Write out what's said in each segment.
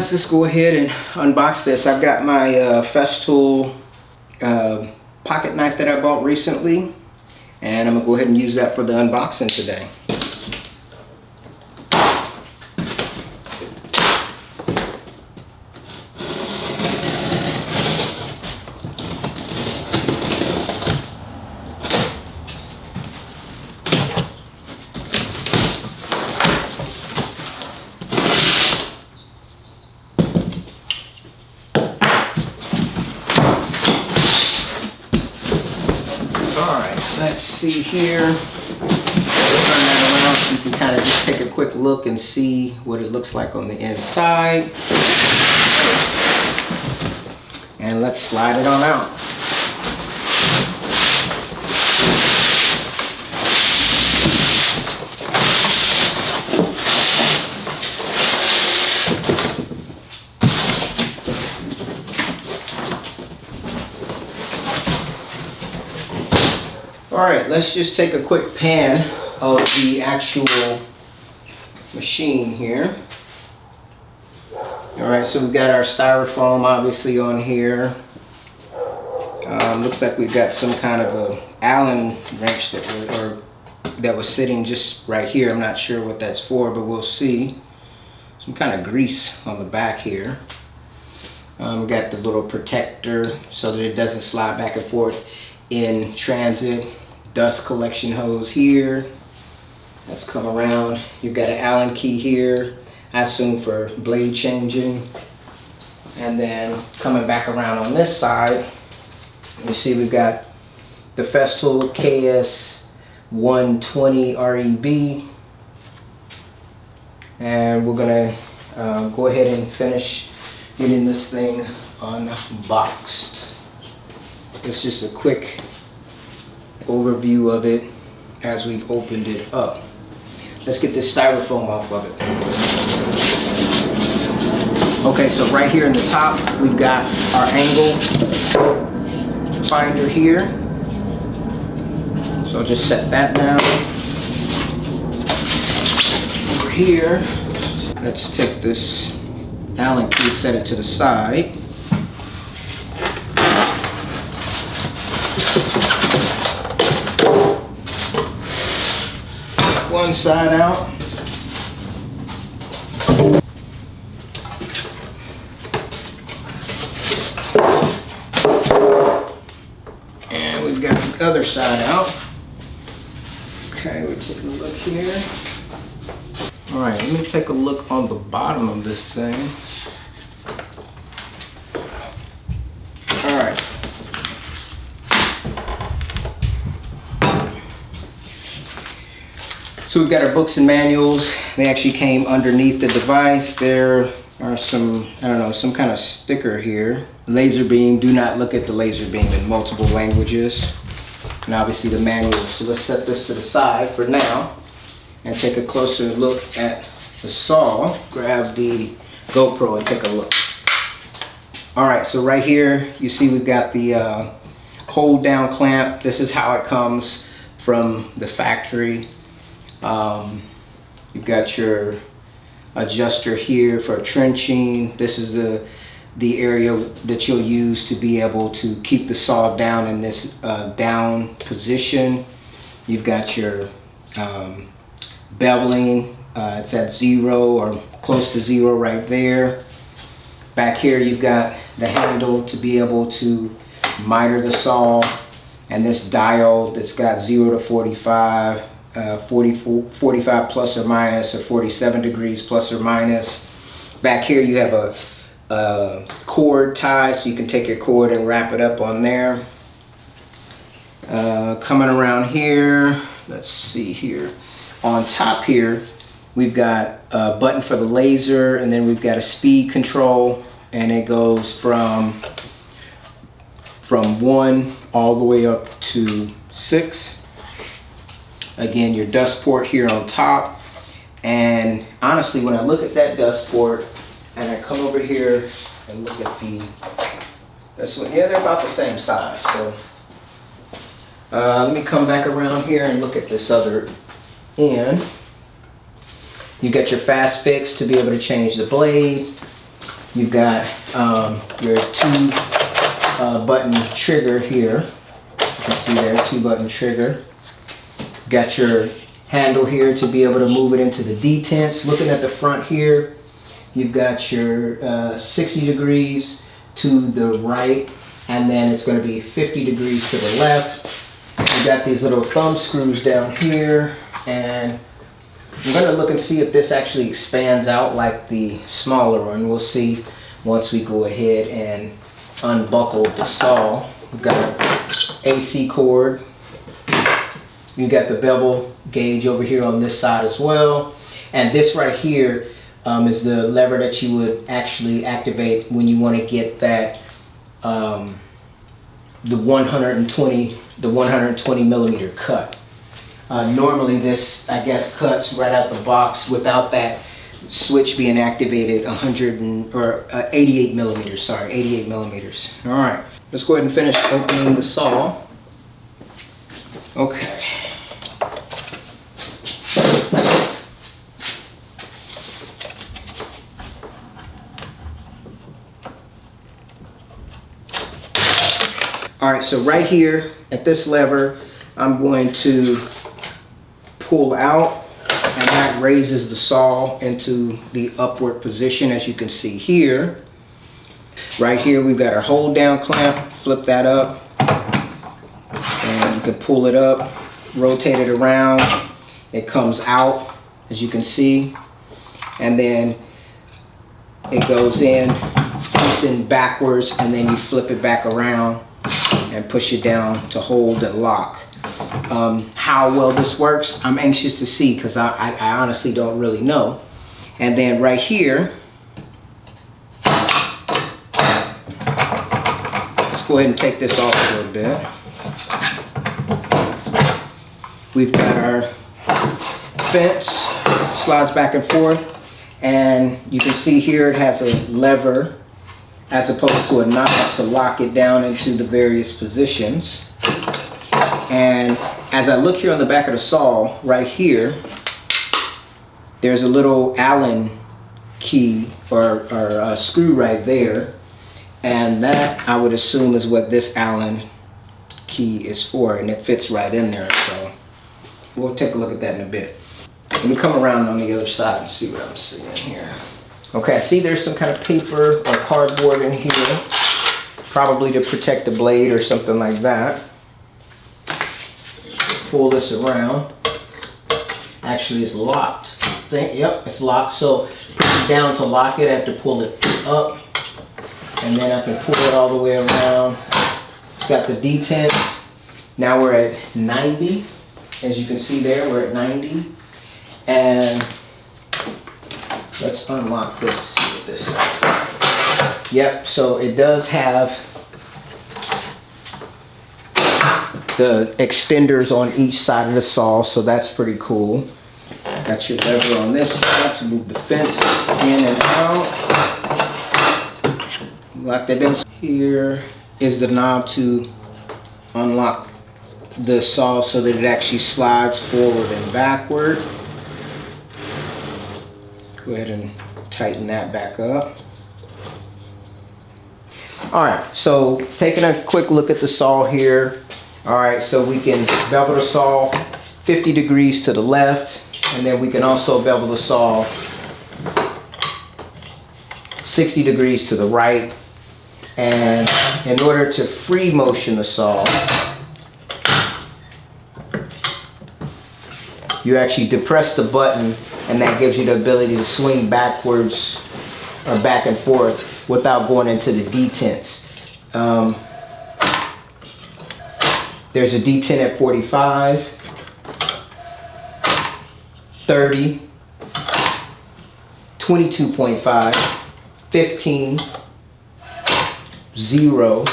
guys, let's go ahead and unbox this. I've got my Festool pocket knife that I bought recently, and I'm gonna go ahead and use that for the unboxing today. Let's see here. Turn that around so you can kind of just take a quick look and see what it looks like on the inside. And let's slide it on out. Alright, let's just take a quick pan of the actual machine here. Alright, so we've got our styrofoam obviously on here. Looks like we've got some kind of a Allen wrench that was sitting just right here. I'm not sure what that's for, but we'll see. Some kind of grease on the back here. We got the little protector so that it doesn't slide back and forth in transit. Dust collection hose here. Let's come around. You've got an Allen key here, I assume for blade changing. And then coming back around on this side, you see we've got the Festool KS 120 REB. And we're gonna go ahead and finish getting this thing unboxed. It's just a quick overview of it as we've opened it up. Let's get this styrofoam off of it. Okay, so right here in the top we've got our angle finder here. So I'll just set that down. Over here, let's take this Allen key, set it to the side. One side out. And we've got the other side out. Okay, we take a look here. All right, let me take a look on the bottom of this thing. All right. So we've got our books and manuals. They actually came underneath the device. There are some, I don't know, some kind of sticker here. Laser beam, do not look at the laser beam, in multiple languages. And obviously the manual. So let's set this to the side for now and take a closer look at the saw. Grab the GoPro and take a look. All right, so right here, you see we've got the hold down clamp. This is how it comes from the factory. You've got your adjuster here for trenching. This is the area that you'll use to be able to keep the saw down in this down position. You've got your beveling. It's at 0 or close to 0 right there. Back here you've got the handle to be able to miter the saw, and this dial that's got 0 to 45. 45 plus or minus, or 47 degrees plus or minus. Back here you have a cord tie, so you can take your cord and wrap it up on there. Coming around here, let's see here. On top here, we've got a button for the laser, and then we've got a speed control, and it goes from 1 all the way up to 6. Again, your dust port here on top. And honestly, when I look at that dust port and I come over here and look at this one, yeah, they're about the same size. So let me come back around here and look at this other end. You got your fast fix to be able to change the blade. You've got your 2 button trigger here. You can see there, 2 button trigger. Got your handle here to be able to move it into the detents. Looking at the front here, you've got your 60 degrees to the right, and then it's going to be 50 degrees to the left. You got these little thumb screws down here, and I'm going to look and see if this actually expands out like the smaller one. We'll see once we go ahead and unbuckle the saw. We've got an AC cord. You got the bevel gauge over here on this side as well. And this right here is the lever that you would actually activate when you want to get that the 120 millimeter cut. Normally this, I guess, cuts right out the box without that switch being activated 88 millimeters, sorry, 88 millimeters. All right, let's go ahead and finish opening the saw. Okay. All right, so right here at this lever, I'm going to pull out, and that raises the saw into the upward position, as you can see here. Right here, we've got our hold down clamp. Flip that up, and you can pull it up, rotate it around. It comes out, as you can see, and then it goes in facing backwards, and then you flip it back around and push it down to hold and lock. How well this works, I'm anxious to see, because I honestly don't really know. And then right here, let's go ahead and take this off for a bit. We've got our fence, slides back and forth, and you can see here it has a lever as opposed to a knob to lock it down into the various positions. And as I look here on the back of the saw, right here, there's a little Allen key or a screw right there. And that, I would assume, is what this Allen key is for, and it fits right in there. So we'll take a look at that in a bit. Let me come around on the other side and see what I'm seeing here. Okay, I see there's some kind of paper or cardboard in here, probably to protect the blade or something like that. Pull this around. Actually, it's locked. Yep, it's locked. So push it down to lock it. I have to pull it up, and then I can pull it all the way around. It's got the detents. Now we're at 90. As you can see there, we're at 90. And let's unlock this with this. Yep, so it does have the extenders on each side of the saw, so that's pretty cool. Got your lever on this side to move the fence in and out. Lock that in. Here is the knob to unlock the saw so that it actually slides forward and backward. Go ahead and tighten that back up. All right, so taking a quick look at the saw here. All right, so we can bevel the saw 50 degrees to the left, and then we can also bevel the saw 60 degrees to the right. And in order to free motion the saw, you actually depress the button, and that gives you the ability to swing backwards or back and forth without going into the detents. There's a detent at 45, 30, 22.5, 15, 0,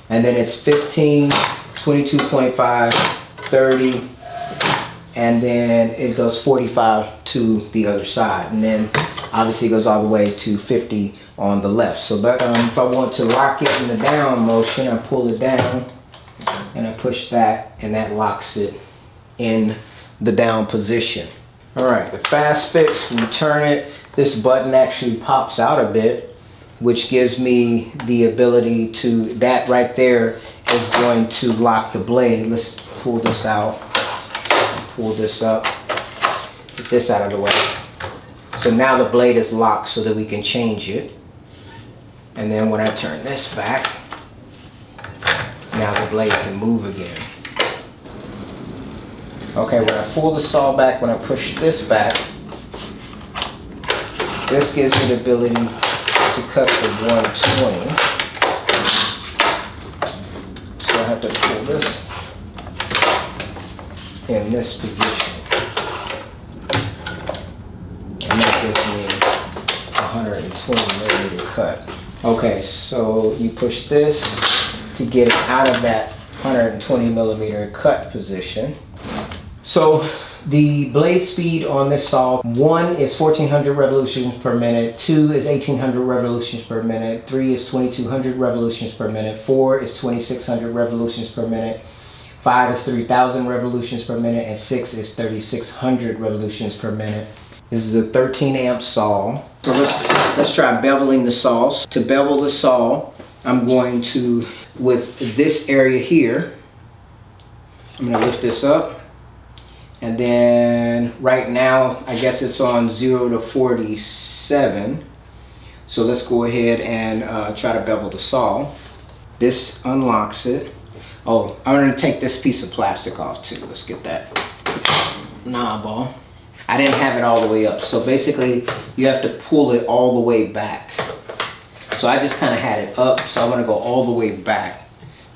and then it's 15, 22.5, 30, and then it goes 45 to the other side, and then obviously it goes all the way to 50 on the left. So that, if I want to lock it in the down motion, I pull it down and I push that, and that locks it in the down position. All right, the fast fix, we turn it, this button actually pops out a bit, which gives me the ability to, that right there is going to lock the blade. Let's pull this out, pull this up, get this out of the way. So now the blade is locked so that we can change it. And then when I turn this back, now the blade can move again. Okay, when I pull the saw back, when I push this back, this gives me the ability to cut the 120. So I have to pull this in this position. And that gives me a 120 millimeter cut. Okay, so you push this to get it out of that 120 millimeter cut position. So the blade speed on this saw, 1 is 1400 revolutions per minute, 2 is 1800 revolutions per minute, 3 is 2200 revolutions per minute, 4 is 2600 revolutions per minute, 5 is 3000 revolutions per minute, and 6 is 3600 revolutions per minute. This is a 13 amp saw. So let's try beveling the saws. To bevel the saw, I'm going to, with this area here, I'm going to lift this up. And then right now, I guess it's on 0 to 47. So let's go ahead and try to bevel the saw. This unlocks it. Oh, I'm gonna take this piece of plastic off too. Let's get that knob off. I didn't have it all the way up. So basically, you have to pull it all the way back. So I just kind of had it up. So I'm gonna go all the way back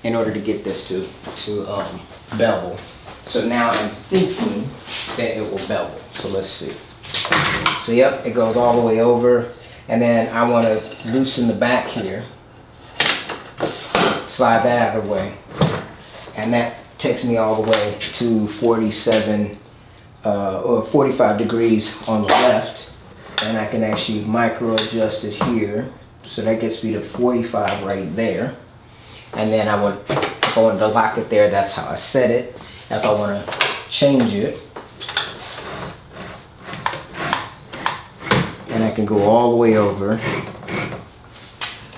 in order to get this to bevel. So now I'm thinking that it will bevel. So let's see. So yep, it goes all the way over. And then I want to loosen the back here. Slide that out of the way. And that takes me all the way to 47 or 45 degrees on the left. And I can actually micro adjust it here. So that gets me to 45 right there. And then if I wanted to lock it there, that's how I set it. If I want to change it, and I can go all the way over.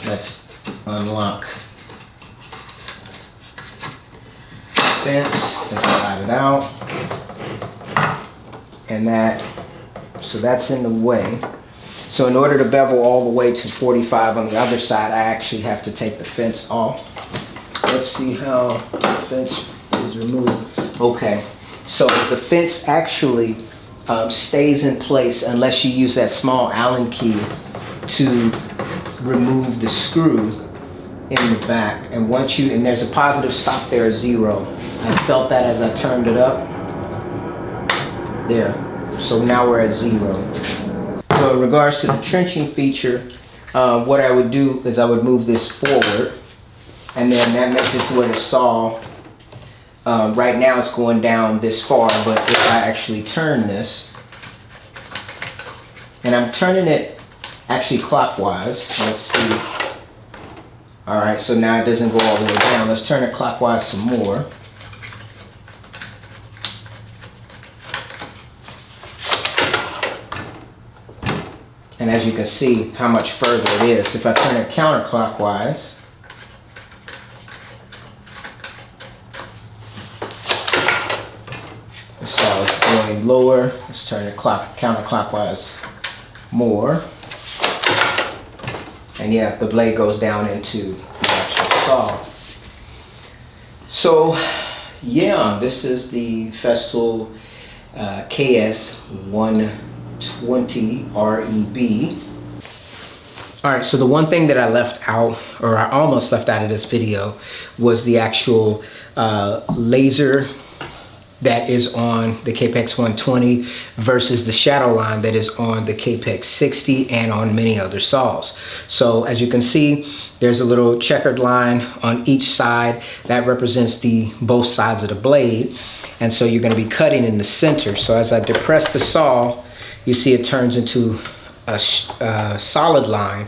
Let's unlock the fence and slide it out. And so that's in the way. So in order to bevel all the way to 45 on the other side, I actually have to take the fence off. Let's see how the fence is removed. Okay, so the fence actually stays in place unless you use that small Allen key to remove the screw in the back. And and there's a positive stop there, 0. I felt that as I turned it up. There. So now we're at 0. So in regards to the trenching feature, what I would do is I would move this forward, and then that makes it to where the saw, right now it's going down this far, but if I actually turn this, and I'm turning it actually clockwise, let's see. All right, so now it doesn't go all the way down. Let's turn it clockwise some more. And as you can see how much further it is. If I turn it counterclockwise, the saw is going lower. Let's turn it counterclockwise more. And yeah, the blade goes down into the actual saw. So yeah, this is the Festool KS 120 REB. All right, so the one thing that I left out, or I almost left out of this video, was the actual laser that is on the Kapex 120 versus the shadow line that is on the Kapex 60 and on many other saws. So as you can see, there's a little checkered line on each side that represents both sides of the blade. And so you're going to be cutting in the center. So as I depress the saw, you see it turns into a solid line.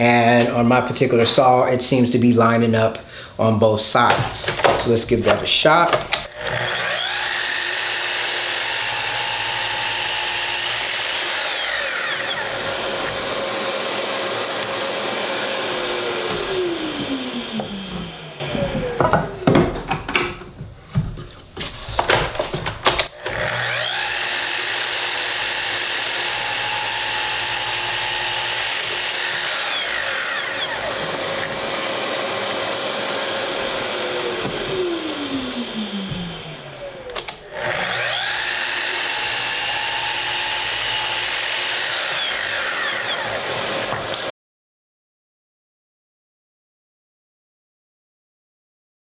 And on my particular saw, it seems to be lining up on both sides. So let's give that a shot.